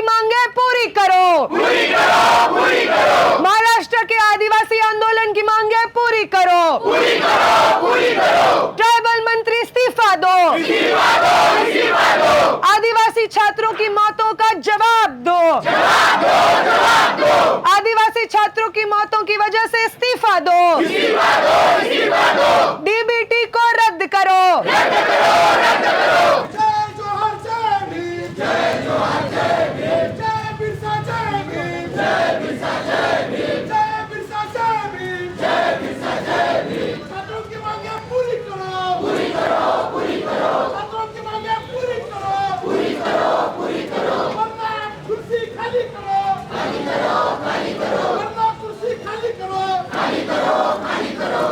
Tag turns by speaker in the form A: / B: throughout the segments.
A: मांगे पूरी करो,
B: पूरी करो, पूरी करो।
A: महाराष्ट्र के आदिवासी आंदोलन की मांगे पूरी करो,
B: पूरी करो, पूरी करो।
A: ट्राइबल मंत्री इस्तीफा दो,
B: इस्तीफा दो, इस्तीफा दो।
A: आदिवासी छात्रों की मौतों का जवाब दो,
B: जवाब दो, जवाब दो।
A: आदिवासी छात्रों की मौतों की वजह से इस्तीफा दो,
B: इस्तीफा दो, इस्तीफा दो।
A: डीबीटी को रद्द करो,
B: रद्द करो, रद्द करो।
C: जय जोहर जय भीम, जय जोहर जय भीम, जय बिरसा जय भीम, जय बिरसा जय भीम, जय बिरसा जय भीम, जय बिरसा जय भीम। छात्रों की मांगे पूरी करो, पूरी करो, पूरी करो। छात्रों की मांगे पूरी करो, पूरी करो, पूरी करो। वरना कुर्सी खाली करो, खाली करो, खाली करो। वरना कुर्सी खाली करो, खाली करो, खाली करो।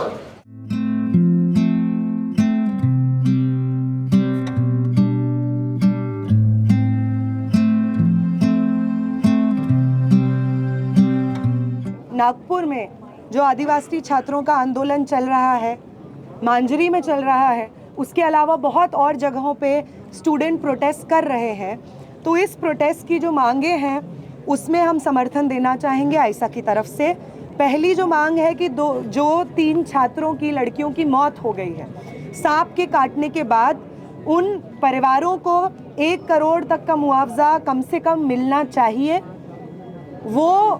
C: नागपुर में जो आदिवासी छात्रों का आंदोलन चल रहा है, मांजरी में चल रहा है, उसके अलावा बहुत और जगहों पे स्टूडेंट प्रोटेस्ट कर रहे हैं। तो इस प्रोटेस्ट की जो मांगे हैं उसमें हम समर्थन देना चाहेंगे आयसा की तरफ से। पहली जो मांग है कि जो 3 छात्रों की लड़कियों की मौत हो गई है सांप के काटने के बाद, उन परिवारों को 1 करोड़ तक का मुआवजा कम से कम मिलना चाहिए। वो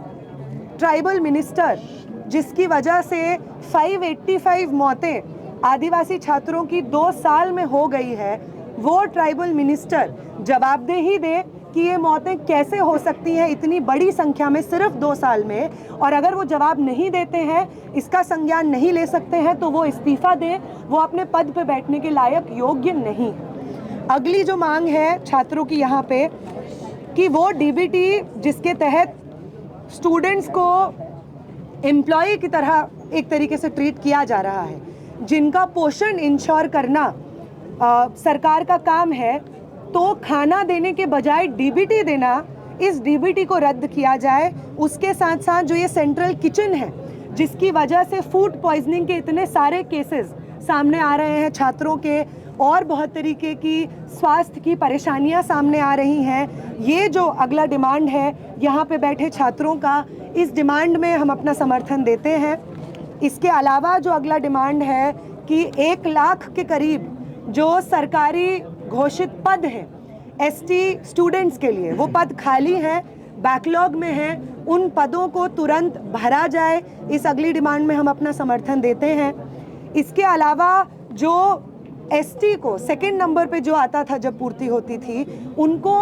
C: ट्राइबल मिनिस्टर जिसकी वजह से 585 मौतें आदिवासी छात्रों की 2 साल में हो गई है, वो ट्राइबल मिनिस्टर जवाबदेही दे कि ये मौतें कैसे हो सकती हैं इतनी बड़ी संख्या में सिर्फ 2 साल में। और अगर वो जवाब नहीं देते हैं, इसका संज्ञान नहीं ले सकते हैं, तो वो इस्तीफा दें, वो अपने पद पे बैठने के लायक योग्य नहीं है। अगली जो मांग है छात्रों की यहाँ पे कि वो डीबीटी जिसके तहत स्टूडेंट्स को एम्प्लॉय की तरह एक तरीके से ट्रीट किया जा रहा है, जिनका पोषण इंश्योर करना सरकार का काम है, तो खाना देने के बजाय डीबीटी देना, इस डीबीटी को रद्द किया जाए। उसके साथ साथ जो ये सेंट्रल किचन है जिसकी वजह से फूड पॉइजनिंग के इतने सारे केसेस सामने आ रहे हैं छात्रों के, और बहुत तरीके की स्वास्थ्य की परेशानियां सामने आ रही हैं, ये जो अगला डिमांड है यहाँ पे बैठे छात्रों का, इस डिमांड में हम अपना समर्थन देते हैं। इसके अलावा जो अगला डिमांड है कि 1 लाख के करीब जो सरकारी घोषित पद हैं एसटी स्टूडेंट्स के लिए, वो पद खाली हैं, बैकलॉग में हैं, उन पदों को तुरंत भरा जाए। इस अगली डिमांड में हम अपना समर्थन देते हैं। इसके अलावा जो एसटी को 2nd नंबर पे जो आता था जब पूर्ति होती थी, उनको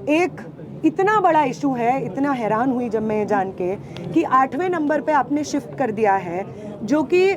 C: एक इतना बड़ा इशू है, इतना हैरान हुई जब मैं ये जान के कि 8वें नंबर पे आपने शिफ्ट कर दिया है, जो कि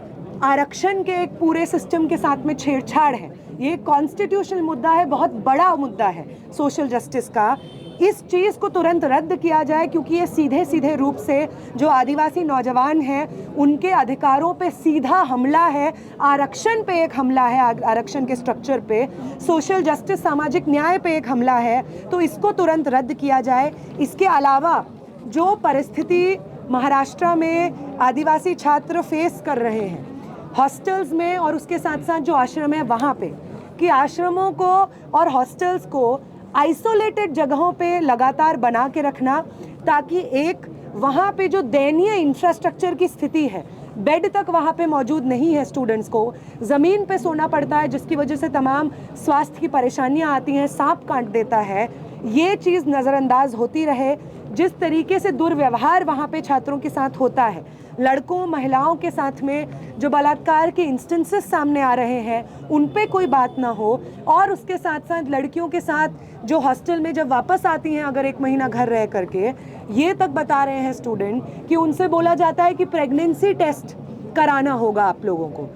C: आरक्षण के एक पूरे सिस्टम के साथ में छेड़छाड़ है। ये कॉन्स्टिट्यूशनल मुद्दा है, बहुत बड़ा मुद्दा है सोशल जस्टिस का। इस चीज़ को तुरंत रद्द किया जाए, क्योंकि ये सीधे सीधे रूप से जो आदिवासी नौजवान हैं उनके अधिकारों पे सीधा हमला है, आरक्षण पे एक हमला है, आरक्षण के स्ट्रक्चर पे, सोशल जस्टिस सामाजिक न्याय पे एक हमला है, तो इसको तुरंत रद्द किया जाए। इसके अलावा जो परिस्थिति महाराष्ट्र में आदिवासी छात्र फेस कर रहे हैं हॉस्टल्स में, और उसके साथ साथ जो आश्रम है वहाँ पे, कि आश्रमों को और हॉस्टल्स को आइसोलेटेड जगहों पे लगातार बना के रखना, ताकि एक वहाँ पे जो दयनीय इंफ्रास्ट्रक्चर की स्थिति है, बेड तक वहाँ पे मौजूद नहीं है, स्टूडेंट्स को ज़मीन पे सोना पड़ता है, जिसकी वजह से तमाम स्वास्थ्य की परेशानियाँ आती हैं, सांप काट देता है, ये चीज़ नज़रअंदाज होती रहे। जिस तरीके से दुर्व्यवहार वहाँ पे छात्रों के साथ होता है, लड़कों महिलाओं के साथ में जो बलात्कार के इंस्टेंसेस सामने आ रहे हैं, उन पे कोई बात ना हो, और उसके साथ साथ लड़कियों के साथ जो हॉस्टल में जब वापस आती हैं अगर 1 महीना घर रह करके, ये तक बता रहे हैं स्टूडेंट कि उनसे बोला जाता है कि प्रेगनेंसी टेस्ट कराना होगा आप लोगों को।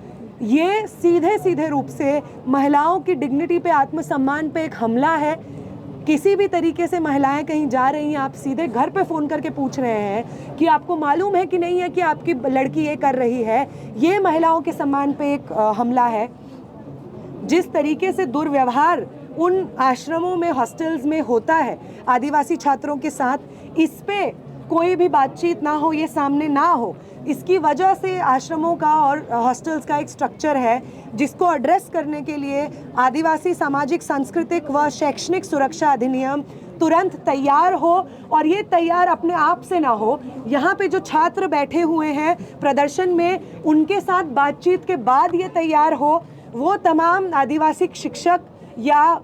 C: ये सीधे सीधे रूप से महिलाओं की डिग्निटी पे, आत्मसम्मान पे एक हमला है। किसी भी तरीके से महिलाएं कहीं जा रही हैं, आप सीधे घर पे फ़ोन करके पूछ रहे हैं कि आपको मालूम है कि नहीं है कि आपकी लड़की ये कर रही है, ये महिलाओं के सम्मान पे एक हमला है। जिस तरीके से दुर्व्यवहार उन आश्रमों में, हॉस्टल्स में होता है आदिवासी छात्रों के साथ, इस पे कोई भी बातचीत ना हो, ये सामने ना हो, इसकी वजह से आश्रमों का और हॉस्टल्स का एक स्ट्रक्चर है जिसको एड्रेस करने के लिए आदिवासी सामाजिक, सांस्कृतिक व शैक्षणिक सुरक्षा अधिनियम तुरंत तैयार हो, और ये तैयार अपने आप से ना हो। यहाँ पे जो छात्र बैठे हुए हैं प्रदर्शन में, उनके साथ बातचीत के बाद ये तैयार हो। वो तमाम आदिवासी शिक्षक या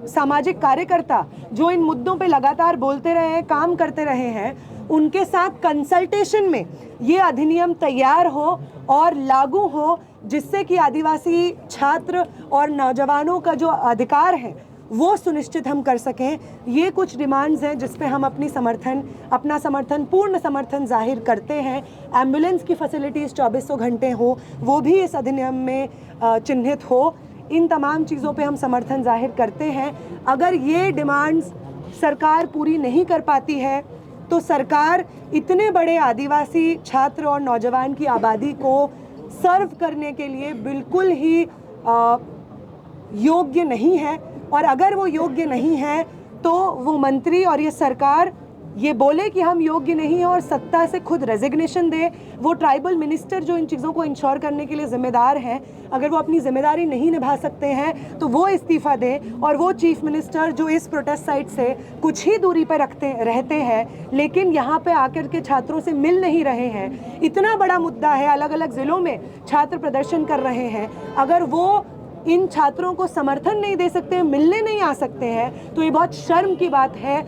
C: सामाजिक कार्यकर्ता जो इन मुद्दों पे लगातार बोलते रहे हैं, काम करते रहे हैं, उनके साथ कंसल्टेशन में ये अधिनियम तैयार हो और लागू हो, जिससे कि आदिवासी छात्र और नौजवानों का जो अधिकार है वो सुनिश्चित हम कर सकें। ये कुछ डिमांड्स हैं जिस पे हम अपना समर्थन पूर्ण समर्थन जाहिर करते हैं। एम्बुलेंस की फैसिलिटीज़ 2400 घंटे हो, वो भी इस अधिनियम में चिन्हित हो। इन तमाम चीज़ों पे हम समर्थन जाहिर करते हैं। अगर ये डिमांड्स सरकार पूरी नहीं कर पाती है तो सरकार इतने बड़े आदिवासी छात्र और नौजवान की आबादी को सर्व करने के लिए बिल्कुल ही योग्य नहीं है। और अगर वो योग्य नहीं है तो वो मंत्री और ये सरकार ये बोले कि हम योग्य नहीं हैं और सत्ता से खुद रेजिग्नेशन दे। वो ट्राइबल मिनिस्टर जो इन चीज़ों को इंश्योर करने के लिए ज़िम्मेदार हैं, अगर वो अपनी ज़िम्मेदारी नहीं निभा सकते हैं तो वो इस्तीफ़ा दें। और वो चीफ मिनिस्टर जो इस प्रोटेस्ट साइट से कुछ ही दूरी पर रहते हैं लेकिन यहाँ पे आकर के छात्रों से मिल नहीं रहे हैं, इतना बड़ा मुद्दा है, अलग अलग ज़िलों में छात्र प्रदर्शन कर रहे हैं, अगर वो इन छात्रों को समर्थन नहीं दे सकते हैं, मिलने नहीं आ सकते हैं, तो ये बहुत शर्म की बात है।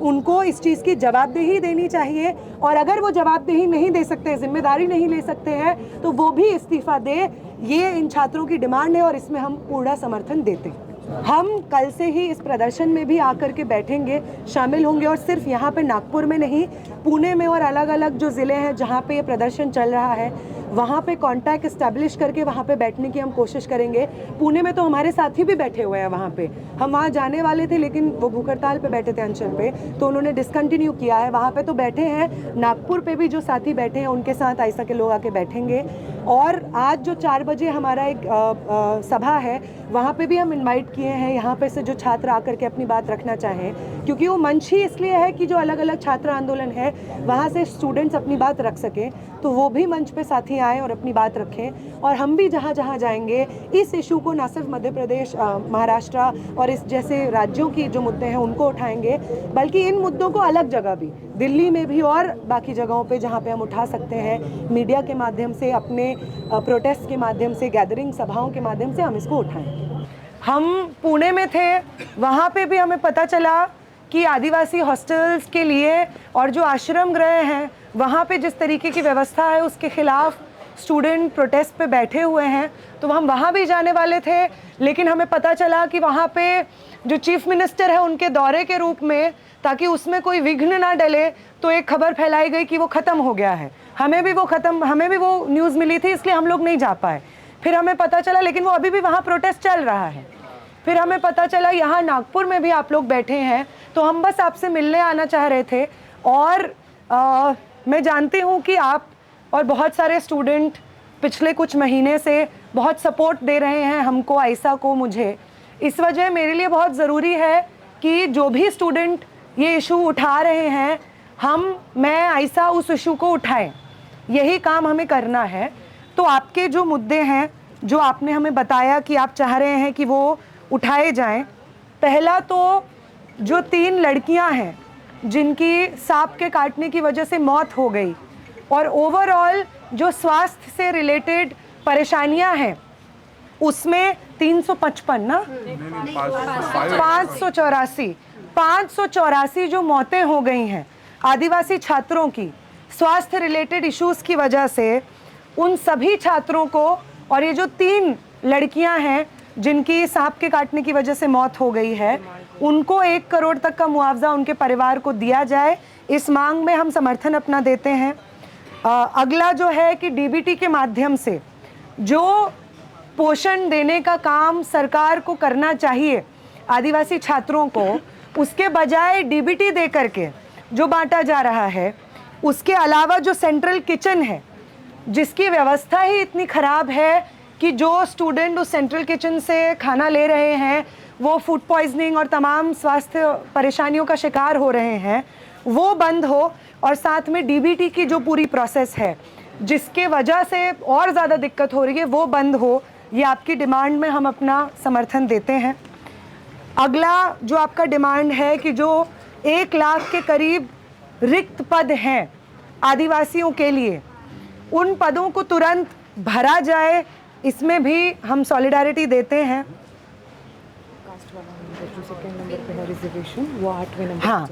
C: उनको इस चीज़ की जवाबदेही देनी चाहिए। और अगर वो जवाबदेही नहीं दे सकते, जिम्मेदारी नहीं ले सकते हैं, तो वो भी इस्तीफ़ा दे। ये इन छात्रों की डिमांड है और इसमें हम पूरा समर्थन देते हैं। हम कल से ही इस प्रदर्शन में भी आकर के बैठेंगे, शामिल होंगे, और सिर्फ यहाँ पे नागपुर में नहीं, पुणे में और अलग अलग जो ज़िले हैं जहाँ पे ये प्रदर्शन चल रहा है वहाँ पे कांटेक्ट इस्टेब्लिश करके वहाँ पे बैठने की हम कोशिश करेंगे। पुणे में तो हमारे साथी भी बैठे हुए हैं वहाँ पे, हम वहाँ जाने वाले थे लेकिन वो भूख हड़ताल पे बैठे थे अनशन पे, तो उन्होंने डिसकंटिन्यू किया है। वहाँ पे तो बैठे हैं। नागपुर पे भी जो साथी बैठे हैं उनके साथ आइसा के लोग आके बैठेंगे। और आज जो 4 बजे हमारा एक सभा है वहाँ पे भी हम इनवाइट किए हैं यहाँ पे से जो छात्र आकर के अपनी बात रखना चाहें, क्योंकि वो मंच ही इसलिए है कि जो अलग अलग छात्र आंदोलन है वहाँ से स्टूडेंट्स अपनी बात रख सकें, तो वो भी मंच पे साथी आएँ और अपनी बात रखें। और हम भी जहाँ जहाँ जाएंगे इस इशू को न सिर्फ मध्य प्रदेश, महाराष्ट्र और इस जैसे राज्यों की जो मुद्दे हैं उनको उठाएंगे, बल्कि इन मुद्दों को अलग जगह भी, दिल्ली में भी और बाकी जगहों पे जहाँ पे हम उठा सकते हैं, मीडिया के माध्यम से, अपने प्रोटेस्ट के माध्यम से, गैदरिंग सभाओं के माध्यम से हम इसको उठाएंगे। हम पुणे में थे, वहाँ पे भी हमें पता चला कि आदिवासी हॉस्टल्स के लिए और जो आश्रम गृह हैं वहाँ पे जिस तरीके की व्यवस्था है उसके खिलाफ स्टूडेंट प्रोटेस्ट पे बैठे हुए हैं। तो हम वहाँ भी जाने वाले थे, लेकिन हमें पता चला कि वहाँ पे जो चीफ मिनिस्टर है उनके दौरे के रूप में, ताकि उसमें कोई विघ्न ना डले, तो एक खबर फैलाई गई कि वो ख़त्म हो गया है। हमें भी वो न्यूज़ मिली थी, इसलिए हम लोग नहीं जा पाए। फिर हमें पता चला लेकिन वो अभी भी वहाँ प्रोटेस्ट चल रहा है। फिर हमें पता चला यहाँ नागपुर में भी आप लोग बैठे हैं, तो हम बस आपसे मिलने आना चाह रहे थे। और मैं जानती हूँ कि आप और बहुत सारे स्टूडेंट पिछले कुछ महीने से बहुत सपोर्ट दे रहे हैं हमको, आइसा को, मुझे। इस वजह मेरे लिए बहुत ज़रूरी है कि जो भी स्टूडेंट ये इशू उठा रहे हैं, मैं आइसा उस इशू को उठाएं। यही काम हमें करना है। तो आपके जो मुद्दे हैं, जो आपने हमें बताया कि आप चाह रहे हैं कि वो उठाए जाएं, पहला तो जो 3 लड़कियां हैं जिनकी सांप के काटने की वजह से मौत हो गई, और ओवरऑल जो स्वास्थ्य से रिलेटेड परेशानियां हैं उसमें 355 ना 584 जो मौतें हो गई हैं आदिवासी छात्रों की स्वास्थ्य रिलेटेड इश्यूज़ की वजह से, उन सभी छात्रों को, और ये जो 3 लड़कियां हैं जिनकी सांप के काटने की वजह से मौत हो गई है, उनको 1 करोड़ तक का मुआवजा उनके परिवार को दिया जाए। इस मांग में हम समर्थन अपना देते हैं। अगला जो है कि डीबीटी के माध्यम से जो पोषण देने का काम सरकार को करना चाहिए आदिवासी छात्रों को, उसके बजाय डीबीटी दे करके जो बांटा जा रहा है, उसके अलावा जो सेंट्रल किचन है जिसकी व्यवस्था ही इतनी ख़राब है कि जो स्टूडेंट उस सेंट्रल किचन से खाना ले रहे हैं वो फूड पॉइजनिंग और तमाम स्वास्थ्य परेशानियों का शिकार हो रहे हैं, वो बंद हो। और साथ में डीबीटी की जो पूरी प्रोसेस है जिसके वजह से और ज़्यादा दिक्कत हो रही है, वो बंद हो। ये आपकी डिमांड में हम अपना समर्थन देते हैं। अगला जो आपका डिमांड है कि जो 1 लाख के करीब रिक्त पद हैं आदिवासियों के लिए, उन पदों को तुरंत भरा जाए, इसमें भी हम सॉलिडारिटी देते हैं। हाँ,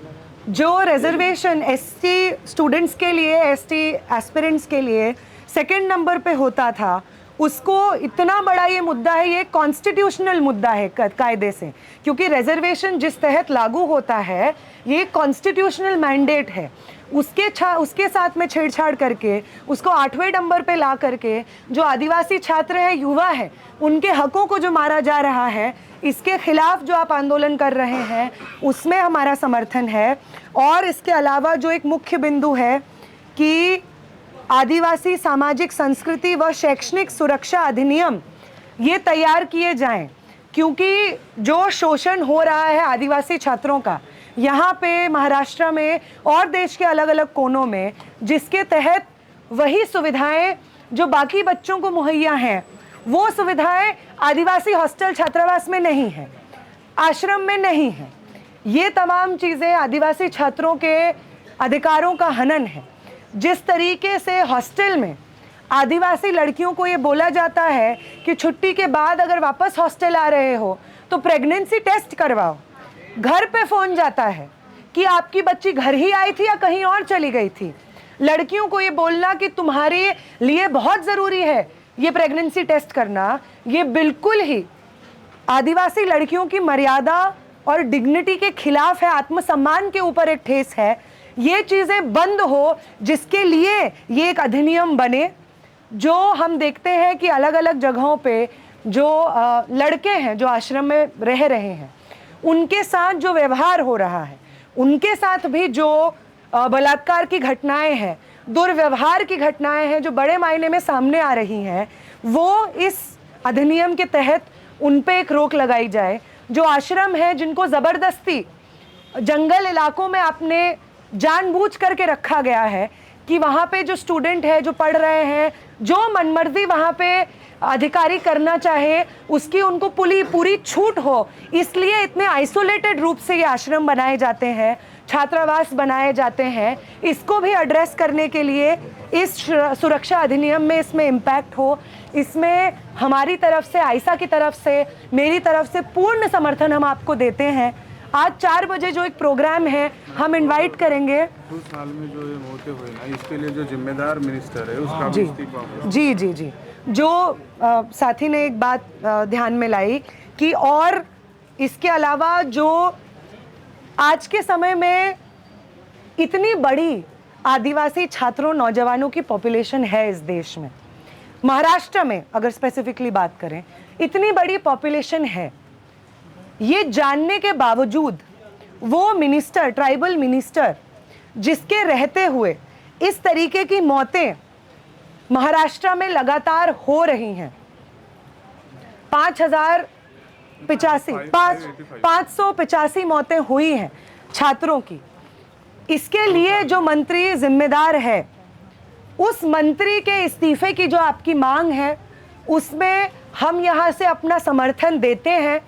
C: जो रिजर्वेशन एसटी स्टूडेंट्स के लिए, एसटी एस्पिरेंट्स के लिए सेकंड नंबर पे होता था, उसको इतना बड़ा ये मुद्दा है, ये कॉन्स्टिट्यूशनल मुद्दा है कायदे से, क्योंकि रिजर्वेशन जिस तहत लागू होता है ये कॉन्स्टिट्यूशनल मैंडेट है। उसके साथ में छेड़छाड़ करके उसको 8वें नंबर पे ला करके जो आदिवासी छात्र है, युवा है, उनके हकों को जो मारा जा रहा है, इसके खिलाफ जो आप आंदोलन कर रहे हैं उसमें हमारा समर्थन है। और इसके अलावा जो एक मुख्य बिंदु है कि आदिवासी सामाजिक संस्कृति व शैक्षणिक सुरक्षा अधिनियम ये तैयार किए जाएं, क्योंकि जो शोषण हो रहा है आदिवासी छात्रों का यहाँ पे महाराष्ट्र में और देश के अलग अलग कोनों में, जिसके तहत वही सुविधाएं जो बाकी बच्चों को मुहैया हैं, वो सुविधाएं आदिवासी हॉस्टल छात्रावास में नहीं है, आश्रम में नहीं है। ये तमाम चीज़ें आदिवासी छात्रों के अधिकारों का हनन है। जिस तरीके से हॉस्टल में आदिवासी लड़कियों को ये बोला जाता है कि छुट्टी के बाद अगर वापस हॉस्टल आ रहे हो तो प्रेगनेंसी टेस्ट करवाओ, घर पे फ़ोन जाता है कि आपकी बच्ची घर ही आई थी या कहीं और चली गई थी। लड़कियों को ये बोलना कि तुम्हारे लिए बहुत ज़रूरी है ये प्रेगनेंसी टेस्ट करना, ये बिल्कुल ही आदिवासी लड़कियों की मर्यादा और डिग्निटी के खिलाफ है, आत्मसम्मान के ऊपर एक ठेस है। ये चीज़ें बंद हो, जिसके लिए ये एक अधिनियम बने। जो हम देखते हैं कि अलग अलग जगहों पे जो लड़के हैं जो आश्रम में रह रहे हैं, उनके साथ जो व्यवहार हो रहा है, उनके साथ भी जो बलात्कार की घटनाएं हैं, दुर्व्यवहार की घटनाएं हैं जो बड़े मायने में सामने आ रही हैं, वो इस अधिनियम के तहत उन पे एक रोक लगाई जाए। जो आश्रम है जिनको ज़बरदस्ती जंगल इलाकों में आपने जानबूझ करके रखा गया है कि वहाँ पे जो स्टूडेंट है, जो पढ़ रहे हैं, जो मनमर्जी वहाँ पे अधिकारी करना चाहे उसकी उनको पूरी छूट हो, इसलिए इतने आइसोलेटेड रूप से ये आश्रम बनाए जाते हैं, छात्रावास बनाए जाते हैं। इसको भी एड्रेस करने के लिए इस सुरक्षा अधिनियम में इसमें इम्पैक्ट हो, इसमें हमारी तरफ से, आयसा की तरफ से, मेरी तरफ से पूर्ण समर्थन हम आपको देते हैं। आज 4 बजे जो एक प्रोग्राम है हम इनवाइट करेंगे।
D: 2 साल में जो ये मौतें हुई ना, इसके लिए जो जिम्मेदार मिनिस्टर है उसका
C: जी
D: इस्तीफा हो।
C: जी जो साथी ने एक बात ध्यान में लाई कि और इसके अलावा जो आज के समय में इतनी बड़ी आदिवासी छात्रों, नौजवानों की पॉपुलेशन है इस देश में, महाराष्ट्र में अगर स्पेसिफिकली बात करें, इतनी बड़ी पॉपुलेशन है, ये जानने के बावजूद वो मिनिस्टर, ट्राइबल मिनिस्टर, जिसके रहते हुए इस तरीके की मौतें महाराष्ट्र में लगातार हो रही हैं, 585 मौतें हुई हैं छात्रों की, इसके लिए जो मंत्री जिम्मेदार है, उस मंत्री के इस्तीफे की जो आपकी मांग है, उसमें हम यहाँ से अपना समर्थन देते हैं।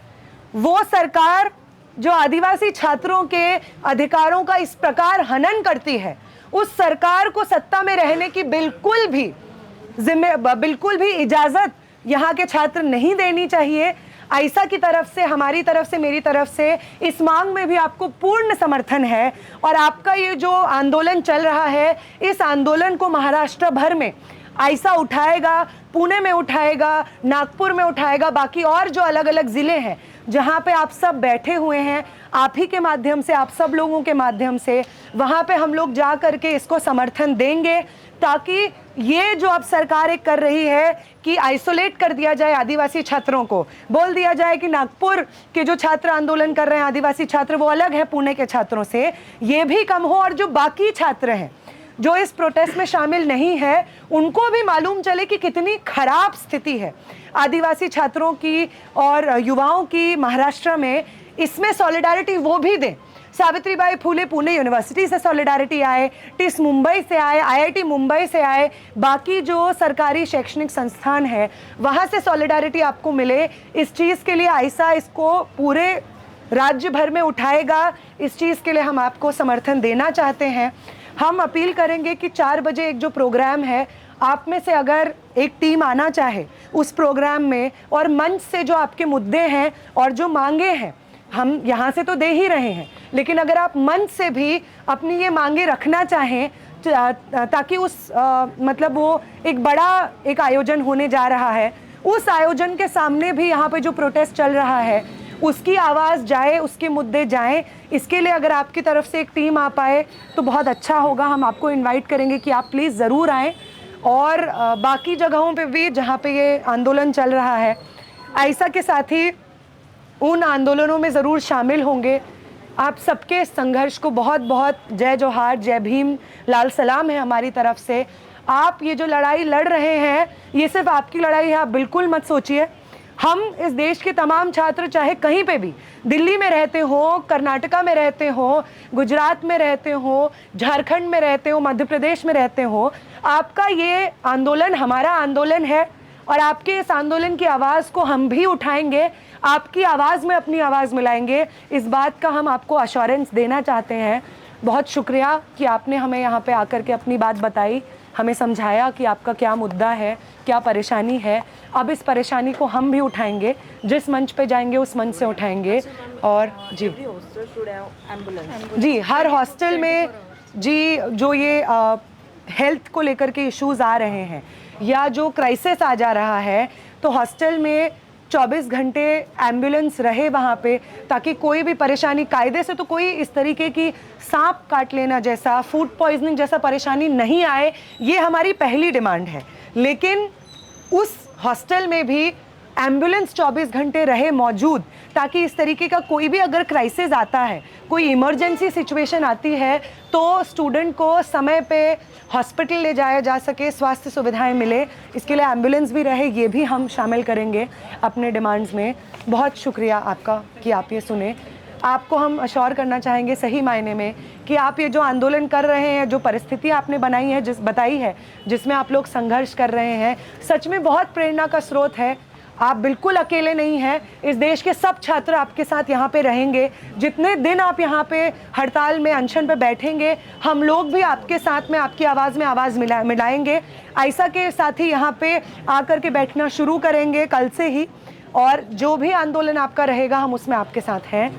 C: वो सरकार जो आदिवासी छात्रों के अधिकारों का इस प्रकार हनन करती है, उस सरकार को सत्ता में रहने की बिल्कुल भी इजाज़त यहाँ के छात्र नहीं देनी चाहिए। आयसा की तरफ से, हमारी तरफ से, मेरी तरफ से इस मांग में भी आपको पूर्ण समर्थन है। और आपका ये जो आंदोलन चल रहा है, इस आंदोलन को महाराष्ट्र भर में आयसा उठाएगा, पुणे में उठाएगा, नागपुर में उठाएगा, बाकी और जो अलग अलग ज़िले हैं जहाँ पे आप सब बैठे हुए हैं, आप ही के माध्यम से, आप सब लोगों के माध्यम से वहाँ पे हम लोग जा कर के इसको समर्थन देंगे, ताकि ये जो अब सरकार एक कर रही है कि आइसोलेट कर दिया जाए आदिवासी छात्रों को, बोल दिया जाए कि नागपुर के जो छात्र आंदोलन कर रहे हैं आदिवासी छात्र वो अलग हैं पुणे के छात्रों से, ये भी कम हो। और जो बाकी छात्र हैं जो इस प्रोटेस्ट में शामिल नहीं है, उनको भी मालूम चले कि कितनी खराब स्थिति है आदिवासी छात्रों की और युवाओं की महाराष्ट्र में। इसमें सॉलिडारिटी वो भी दें। सावित्रीबाई फुले पुणे यूनिवर्सिटी से सॉलिडारिटी आए, टिस मुंबई से आए, आईआईटी मुंबई से आए, बाकी जो सरकारी शैक्षणिक संस्थान है वहाँ से सॉलिडारिटी आपको मिले। इस चीज़ के लिए आयसा इसको पूरे राज्य भर में उठाएगा, इस चीज़ के लिए हम आपको समर्थन देना चाहते हैं। हम अपील करेंगे कि 4 बजे एक जो प्रोग्राम है, आप में से अगर एक टीम आना चाहे उस प्रोग्राम में, और मंच से जो आपके मुद्दे हैं और जो मांगे हैं, हम यहाँ से तो दे ही रहे हैं, लेकिन अगर आप मंच से भी अपनी ये मांगे रखना चाहें ताकि उस मतलब वो एक बड़ा एक आयोजन होने जा रहा है, उस आयोजन के सामने भी यहाँ पे जो प्रोटेस्ट चल रहा है उसकी आवाज़ जाए, उसके मुद्दे जाएं, इसके लिए अगर आपकी तरफ से एक टीम आ पाए तो बहुत अच्छा होगा। हम आपको इनवाइट करेंगे कि आप प्लीज़ ज़रूर आएँ, और बाकी जगहों पे भी जहाँ पे ये आंदोलन चल रहा है, ऐसा के साथ ही उन आंदोलनों में ज़रूर शामिल होंगे। आप सबके संघर्ष को बहुत बहुत जय जोहार, जय भीम, लाल सलाम है हमारी तरफ से। आप ये जो लड़ाई लड़ रहे हैं, ये सिर्फ आपकी लड़ाई है, आप बिल्कुल मत सोचिए। हम इस देश के तमाम छात्र, चाहे कहीं पे भी, दिल्ली में रहते हो, कर्नाटका में रहते हो, गुजरात में रहते हो, झारखंड में रहते हो, मध्य प्रदेश में रहते हो, आपका ये आंदोलन हमारा आंदोलन है, और आपके इस आंदोलन की आवाज़ को हम भी उठाएंगे, आपकी आवाज़ में अपनी आवाज़ मिलाएंगे। इस बात का हम आपको अश्योरेंस देना चाहते हैं। बहुत शुक्रिया कि आपने हमें यहाँ पे आकर के अपनी बात बताई, हमें समझाया कि आपका क्या मुद्दा है, क्या परेशानी है। अब इस परेशानी को हम भी उठाएंगे, जिस मंच पे जाएंगे उस मंच से उठाएंगे। और जी हर हॉस्टल में जी जो ये हेल्थ को लेकर के इश्यूज़ आ रहे हैं या जो क्राइसिस आ जा रहा है, तो हॉस्टल में 24 घंटे एम्बुलेंस रहे वहाँ पे, ताकि कोई भी परेशानी, कायदे से तो कोई इस तरीके की सांप काट लेना जैसा, फूड पॉइजनिंग जैसा परेशानी नहीं आए, ये हमारी पहली डिमांड है। लेकिन उस हॉस्टल में भी एम्बुलेंस 24 घंटे रहे मौजूद, ताकि इस तरीके का कोई भी अगर क्राइसिस आता है, कोई इमरजेंसी सिचुएशन आती है, तो स्टूडेंट को समय पे हॉस्पिटल ले जाया जा सके, स्वास्थ्य सुविधाएं मिले, इसके लिए एम्बुलेंस भी रहे, ये भी हम शामिल करेंगे अपने डिमांड्स में। बहुत शुक्रिया आपका कि आप ये सुने। आपको हम अश्योर करना चाहेंगे सही मायने में कि आप ये जो आंदोलन कर रहे हैं, जो परिस्थिति आपने बनाई है, बताई है, जिसमें आप लोग संघर्ष कर रहे हैं, सच में बहुत प्रेरणा का स्रोत है। आप बिल्कुल अकेले नहीं हैं, इस देश के सब छात्र आपके साथ यहाँ पे रहेंगे। जितने दिन आप यहाँ पे हड़ताल में, अनशन पे बैठेंगे, हम लोग भी आपके साथ में, आपकी आवाज़ में आवाज़ मिलाएंगे। ऐसा के साथ ही यहाँ पे आकर के बैठना शुरू करेंगे कल से ही, और जो भी आंदोलन आपका रहेगा हम उसमें आपके साथ हैं।